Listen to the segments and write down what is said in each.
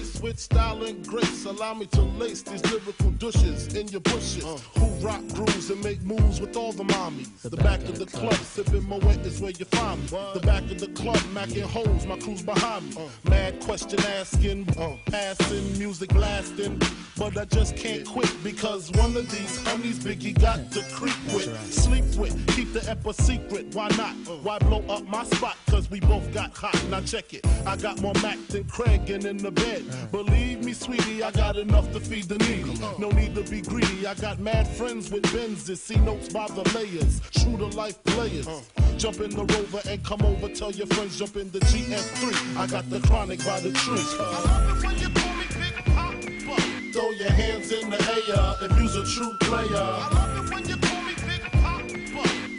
face with style and grace. Allow me to lace these lyrical douches in your bushes. Who rock grooves and make moves with all the mommies. The back of the club, sipping Moet is where you find me. The back of the club, macking holes, my crew's behind me. Mad question asking, passing, music blasting. But I just can't quit because one of these honeys Biggie got to creep with, sleep with, keep the ep a secret. Why not? Why blow up my spot? Cause we both got hot. Now check it. I got more Mac than Craig and in the bed. Believe me, sweetie, I got enough to feed the needy. No need to be greedy. I got mad friends with Benzes. See notes by the layers. True to life players. Jump in the Rover and come over. Tell your friends jump in the GS3. I got the chronic by the tree. I love it when you call me Big Papa. Throw your hands in the air if you's a true player. I love it when you call me Big Papa.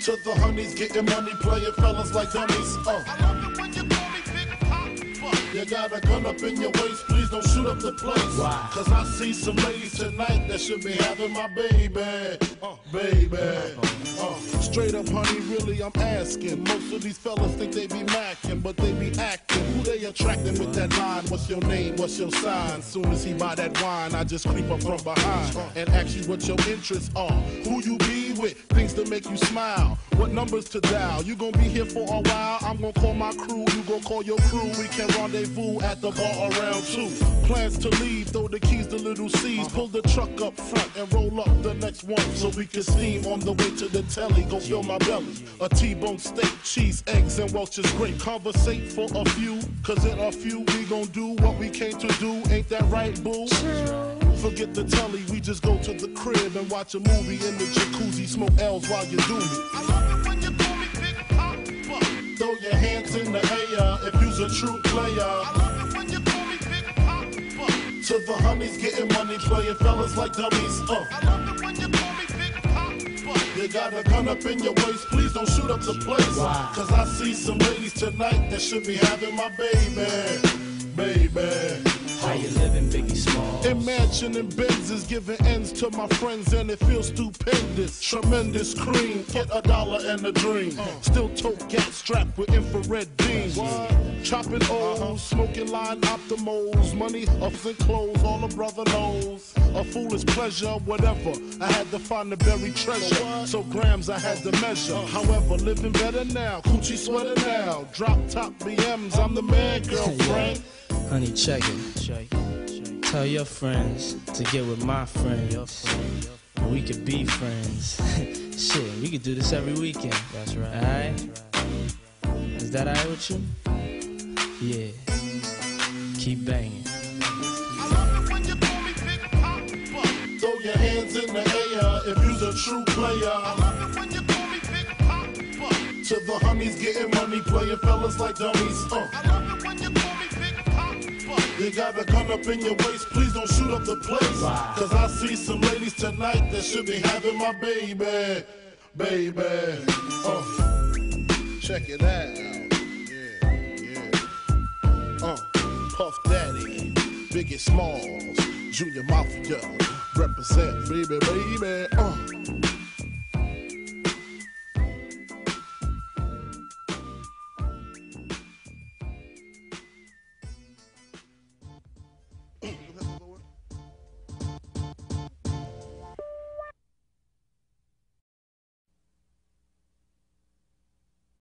To the honeys getting money, playing fellas like dummies. I love it when you call me Big Papa. You got a gun up in your waist, please don't shoot up the place. Why? Cause I see some ladies tonight that should be having my baby. Baby. Straight up, honey, really, I'm asking. Most of these fellas think they be macking, but they be acting. Who they attracting with that line? What's your name? What's your sign? Soon as he buy that wine, I just creep up from behind and ask you what your interests are. Who you be with? Things to make you smile. What numbers to dial? You gon' be here for a while. I'm gon' call my crew. You gon' call your crew. We can rendezvous at the bar around 2. Plans to leave. Throw the keys to little C's. Pull the truck up front and roll up the next one so we can steam on the way to the telly. Go fill my belly. A T-bone steak, cheese, eggs, and Welch's grape. Conversate for a few, cause in a few we gon' do what we came to do. Ain't that right, boo? Forget the telly, we just go to the crib and watch a movie in the jacuzzi. Smoke L's while you do me. I love it when you call me Big Papa. Throw your hands in the air if you's a true player. I love it when you call me Big Papa. To the honeys getting money, playing fellas like dummies. I love it when you call me Big Papa. You got a gun up in your waist, please don't shoot up the place. Wow. Cause I see some ladies tonight that should be having my baby. Baby. How you living, Biggie Smalls? Imagining Benzes giving ends to my friends and it feels stupendous. Tremendous cream, get $1 and a dream. Still tote gat strapped with infrared beams. Chopping O's, smoking line optimals. Money, ups and clothes, all a brother knows. A foolish pleasure, whatever. I had to find the buried treasure. So grams I had to measure. However, living better now. Coochie sweater now. Drop top BMs, I'm the man, girlfriend. Honey, check it. Tell your friends to get with my friends. We could be friends. Shit, we could do this every weekend. That's right. Alright? Is that alright with you? Yeah. Keep banging. I love it when you call me Big Papa. Throw your hands in the air if you's a true player. I love it when you call me Big Papa. To the honeys getting money, playing fellas like dummies. I love it when you call me Big Papa. You got a gun up in your waist, please don't shoot up the place. Wow. Cause I see some ladies tonight that should be having my baby. Baby. Check it out. Yeah. Puff Daddy, Biggie Smalls, Junior Mafia, represent, baby.